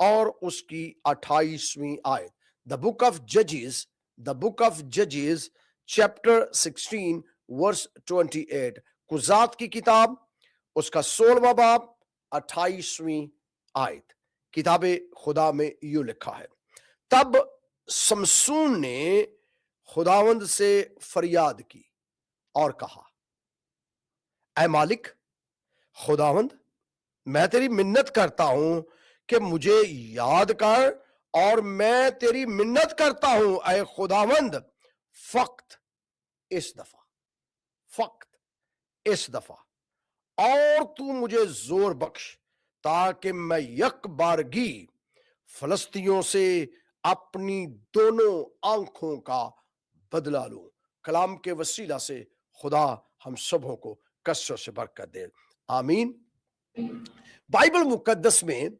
और उसकी 28वीं आयत। द बुक ऑफ जजेस चैप्टर 16 वर्स 28। कुजात की किताब उसका 16वां बाब 28वीं आयत। किताबे खुदा में यूं लिखा है, तब समसून ने खुदावंद से फरियाद की और कहा, ऐ मालिक खुदावंद, मैं तेरी मिन्नत करता हूं कि मुझे याद कर, और मैं तेरी मिन्नत करता हूं ऐ खुदावंद, फक्त इस दफा और तू मुझे जोर बख्श, ताकि मैं यक बारगी फलस्तियों से अपनी दोनों आंखों का बदला लूं। कलाम के वसीला से खुदा हम सबों को कसरत से बरकत दे, आमीन। बाइबल मुकद्दस में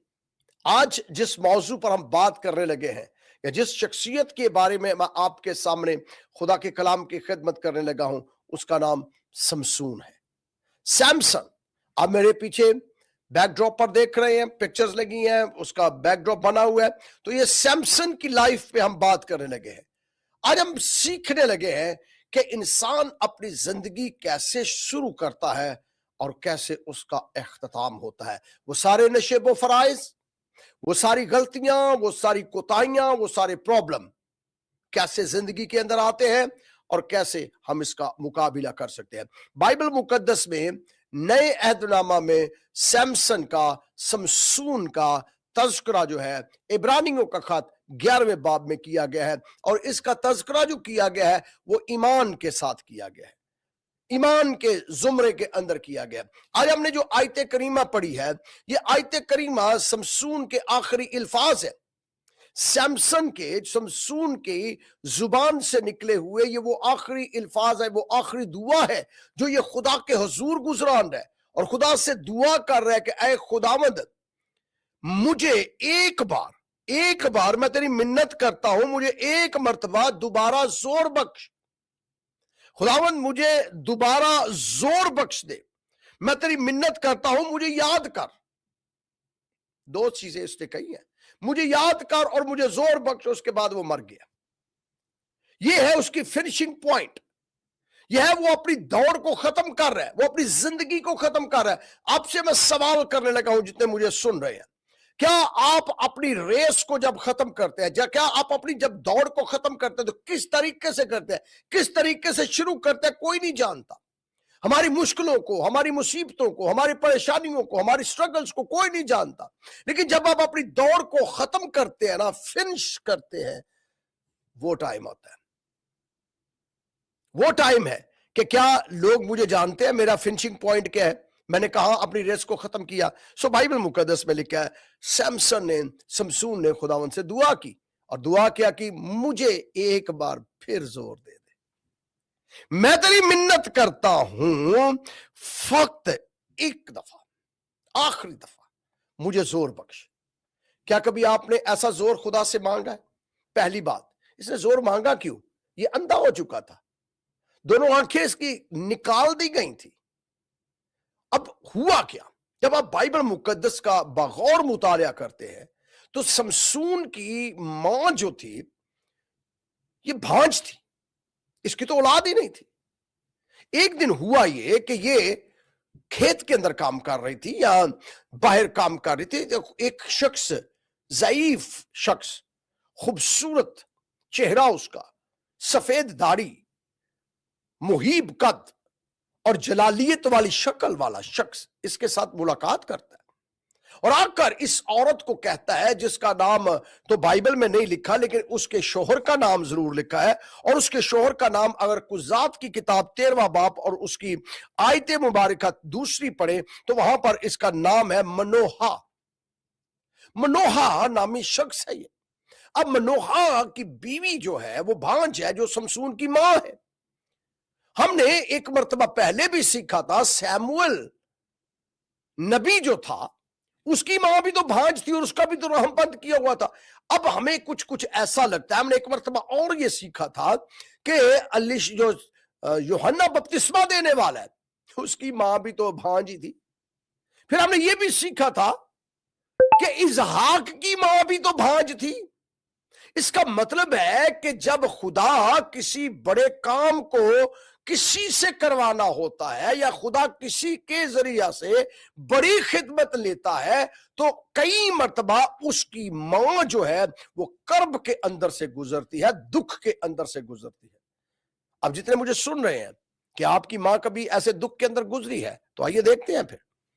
आज जिस मौजू पर हम बात करने लगे हैं, या जिस शख्सियत के बारे में मैं आपके सामने खुदा के कलाम की खिदमत करने लगा हूं, उसका नाम समसून है, सैमसन। आप मेरे पीछे बैकड्रॉप पर देख रहे हैं, पिक्चर्स लगी हैं, उसका बैकड्रॉप बना हुआ है। तो ये सैमसन की लाइफ पे हम बात करने लगे हैं। आज हम सीखने लगे हैं कि इंसान अपनी जिंदगी कैसे शुरू करता है और कैसे उसका इख्तिताम होता है। वो सारे नशेबो फराइज, वो सारी गलतियां, वो सारी कोताहियां, वो सारे प्रॉब्लम कैसे जिंदगी के अंदर आते हैं और कैसे हम इसका मुकाबला कर सकते हैं। बाइबल मुकद्दस में नए अहदनामा में सैमसन का, समसून का तज़किरा जो है इब्रानियों का खत 11वें बाब में किया गया है, और इसका तज़किरा जो किया गया है वो ईमान के साथ किया गया है, ईमान के जुमरे के अंदर किया गया। आज हमने जो आयत करीमा पढ़ी है, ये आयत करीमा समसून के आखिरी इल्फाज है। सैमसन के, समसून की जुबान से निकले हुए ये वो आखिरी इल्फाज है, वो आखिरी दुआ है जो ये खुदा के हुजूर गुजरान रहा है, और खुदा से दुआ कर रहा है कि ऐ खुदावंद, मुझे एक बार मैं तेरी मिन्नत करता हूं, मुझे एक मर्तबा दोबारा जोर बख्श। खुदावंद मुझे दोबारा जोर बख्श दे, मैं तेरी मिन्नत करता हूं, मुझे याद कर। दो चीजें उसने कही है, मुझे याद कर और मुझे जोर बख्श। उसके बाद वो मर गया। ये है उसकी फिनिशिंग पॉइंट। यह है वो अपनी दौड़ को खत्म कर रहा है, वो अपनी जिंदगी को खत्म कर रहा है। आपसे मैं सवाल करने लगा हूं, जितने मुझे सुन रहे हैं, क्या आप अपनी रेस को जब खत्म करते हैं, क्या आप अपनी जब दौड़ को खत्म करते हैं तो किस तरीके से करते हैं, किस तरीके से शुरू करते हैं, कोई नहीं जानता। हमारी मुश्किलों को, हमारी मुसीबतों को, हमारी परेशानियों को, हमारी स्ट्रगल्स को कोई नहीं जानता। लेकिन जब आप अपनी दौड़ को खत्म करते हैं ना, फिनिश करते हैं, वो टाइम होता है, वो टाइम है कि क्या लोग मुझे जानते हैं, मेरा फिनिशिंग पॉइंट क्या है, मैंने कहा अपनी रेस को खत्म किया। सो बाइबल मुकद्दस में लिखा है, समसून ने खुदावन से दुआ की, और दुआ क्या की, मुझे एक बार फिर जोर दे, मैं तेरी मिन्नत करता हूं, फक्त एक दफा, आखिरी दफा मुझे जोर बख्श। क्या कभी आपने ऐसा जोर खुदा से मांगा है? पहली बात, इसने जोर मांगा क्यों? ये अंधा हो चुका था, दोनों आंखें इसकी निकाल दी गई थी। अब हुआ क्या? जब आप बाइबल मुकद्दस का बगौर मुतालिया करते हैं तो समसून की मां जो थी, ये भांज थी, इसकी तो औलाद ही नहीं थी। एक दिन हुआ ये कि ये खेत के अंदर काम कर रही थी या बाहर काम कर रही थी, एक शख्स, ज़ईफ शख्स, खूबसूरत चेहरा उसका, सफेद दाढ़ी, मुहीब कद और जलालियत वाली शक्ल वाला शख्स इसके साथ मुलाकात करता है, और आकर इस औरत को कहता है, जिसका नाम तो बाइबल में नहीं लिखा लेकिन उसके शोहर का नाम जरूर लिखा है, और उसके शोहर का नाम अगर कुजात की किताब 13वां बाब और उसकी आयत मुबारका दूसरी पढ़े तो वहां पर इसका नाम है मनोहा। मनोहा नामी शख्स है ये। अब मनोहा की बीवी जो है वो भांज है, जो समसून की मां है। हमने एक मर्तबा पहले भी सीखा था, सैमुअल नबी जो था उसकी मां भी तो भांज थी और उसका भी तो रहमबंद किया हुआ था। अब हमें कुछ कुछ ऐसा लगता है, हमने एक मर्तबा और ये सीखा था कि अलिश जो यूहन्ना बपतिस्मा देने वाला है उसकी मां भी तो भांज ही थी। फिर हमने ये भी सीखा था کہ اسحاق کی ماں بھی تو بھانج تھی. اس کا مطلب ہے کہ جب خدا کسی بڑے کام کو کسی سے کروانا ہوتا ہے یا خدا کسی کے ذریعہ سے بڑی خدمت لیتا ہے تو کئی مرتبہ اس کی ماں جو ہے وہ کرب کے اندر سے گزرتی ہے, دکھ کے اندر سے گزرتی ہے. اب جتنے مجھے سن رہے ہیں کہ آپ کی ماں کبھی ایسے دکھ کے اندر گزری ہے تو آئیے دیکھتے ہیں, پھر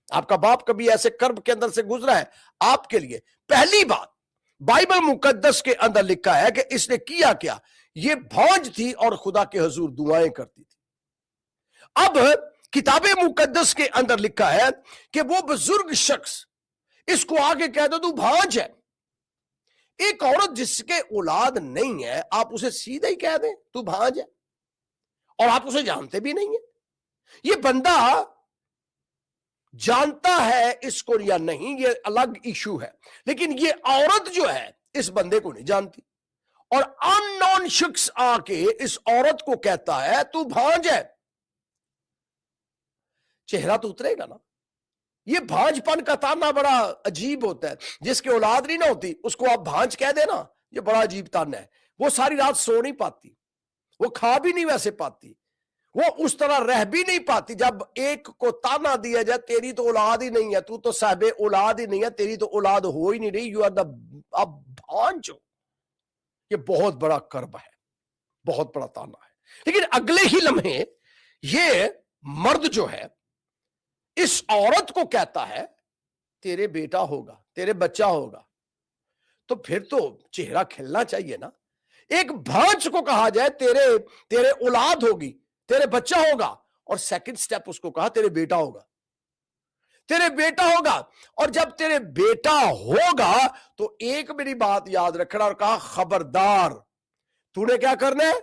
آپ کا باپ کبھی ایسے کرب کے اندر سے گزرا ہے آپ کے لیے. پہلی بات, بائبل مقدس کے اندر لکھا ہے کہ اس نے کیا کیا, یہ بھانج تھی اور خدا کے حضور دعائیں کرتی تھی. اب کتاب مقدس کے اندر لکھا ہے کہ وہ بزرگ شخص اس کو آگے کہہ دو تو بھانج ہے. ایک عورت جس کے اولاد نہیں ہے آپ اسے سیدھا ہی کہہ دیں تو بھانج ہے, اور آپ اسے جانتے بھی نہیں ہیں. یہ بندہ جانتا ہے اس کو یا نہیں یہ الگ ایشو ہے, لیکن یہ عورت جو ہے اس بندے کو نہیں جانتی, اور ان نون شخص آ کے اس عورت کو کہتا ہے تو بھانج ہے. چہرہ تو اترے گا نا. یہ بھانج پن کا تانا بڑا عجیب ہوتا ہے. جس کی اولاد نہیں نہ ہوتی اس کو آپ بھانج کہہ دینا, یہ بڑا عجیب تانا ہے. وہ ساری رات سو نہیں پاتی, وہ کھا بھی نہیں ویسے پاتی, وہ اس طرح رہ بھی نہیں پاتی. جب ایک کو تانا دیا جائے تیری تو اولاد ہی نہیں ہے, تو صاحب اولاد ہی نہیں ہے, تیری تو اولاد ہو ہی نہیں رہی, یو آر دا اب بھانج ہو. یہ بہت بڑا کرب ہے, بہت بڑا تانا ہے. لیکن اگلے ہی لمحے یہ مرد جو ہے اس عورت کو کہتا ہے تیرے بیٹا ہوگا, تیرے بچہ ہوگا. تو پھر تو چہرہ کھلنا چاہیے نا. ایک بھانج کو کہا جائے تیرے اولاد ہوگی, تیرے بچہ ہوگا, اور سیکنڈ سٹیپ اس کو کہا تیرے بیٹا ہوگا, تیرے بیٹا ہوگا. اور جب تیرے بیٹا ہوگا تو ایک میری بات یاد رکھنا, اور کہا خبردار تو نے کیا کرنا ہے,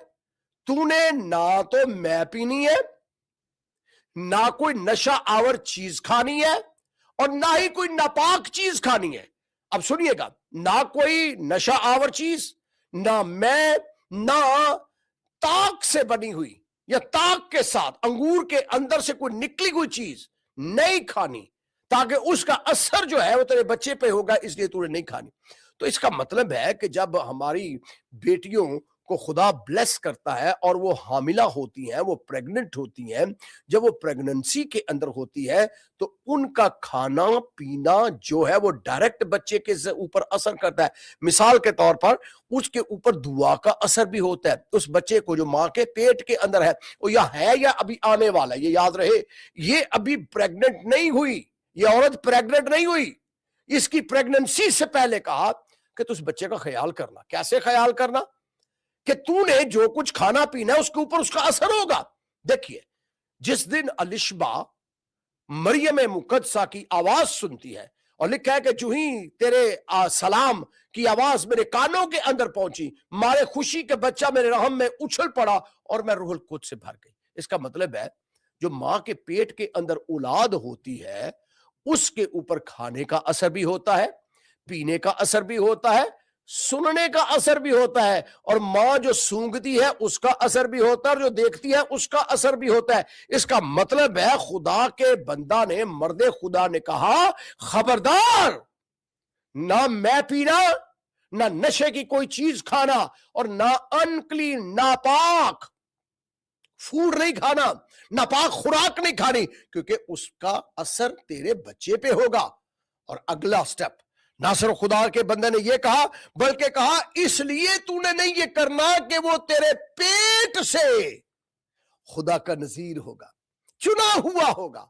تو نے نہ تو میں پینی ہے, نہ کوئی نشہ آور چیز کھانی ہے, اور نہ ہی کوئی ناپاک چیز کھانی ہے. اب سنیے گا, نہ کوئی نشہ آور چیز, نہ میں, نہ تاک سے بنی ہوئی یا تاک کے ساتھ انگور کے اندر سے کوئی نکلی ہوئی چیز نہیں کھانی, تاکہ اس کا اثر جو ہے وہ تیرے بچے پہ ہوگا, اس لیے تو نے نہیں کھانی. تو اس کا مطلب ہے کہ جب ہماری بیٹیوں کو خدا بلیس کرتا ہے اور وہ حاملہ ہوتی ہیں, وہ پریگننٹ ہوتی ہیں, جب وہ پریگننسی کے اندر ہوتی ہے تو ان کا کھانا پینا جو ہے وہ ڈائریکٹ بچے کے اوپر اثر کرتا ہے. مثال کے طور پر اس کے اوپر دعا کا اثر بھی ہوتا ہے. اس بچے کو جو ماں کے پیٹ کے اندر ہے وہ یا ہے یا ابھی آنے والا ہے, یہ یاد رہے, یہ ابھی پریگننٹ نہیں ہوئی, یہ عورت پریگننٹ نہیں ہوئی. اس کی پریگننسی سے پہلے کہا کہ تو اس بچے کا خیال کرنا. کیسے خیال کرنا؟ کہ تو نے جو کچھ کھانا پینا ہے اس کے اوپر اس کا اثر ہوگا. دیکھیے, جس دن الشبا مریم مقدسہ کی آواز سنتی ہے, اور لکھا ہے کہ جو ہی تیرے سلام کی آواز میرے کانوں کے اندر پہنچی, مارے خوشی کے بچہ میرے رحم میں اچھل پڑا اور میں روح القدس سے بھر گئی. اس کا مطلب ہے جو ماں کے پیٹ کے اندر اولاد ہوتی ہے اس کے اوپر کھانے کا اثر بھی ہوتا ہے, پینے کا اثر بھی ہوتا ہے, سننے کا اثر بھی ہوتا ہے, اور ماں جو سونگتی ہے اس کا اثر بھی ہوتا ہے, اور جو دیکھتی ہے اس کا اثر بھی ہوتا ہے. اس کا مطلب ہے خدا کے بندہ نے, مرد خدا نے کہا خبردار, نہ میں پینا, نہ نشے کی کوئی چیز کھانا, اور نہ انکلین ناپاک فوڈ نہیں کھانا, ناپاک خوراک نہیں کھانی, کیونکہ اس کا اثر تیرے بچے پہ ہوگا. اور اگلا سٹیپ, نہ صرف خدا کے بندے نے یہ کہا بلکہ کہا اس لیے تو نے نہیں یہ کرنا کہ وہ تیرے پیٹ سے خدا کا نذیر ہوگا, چنا ہوا ہوگا,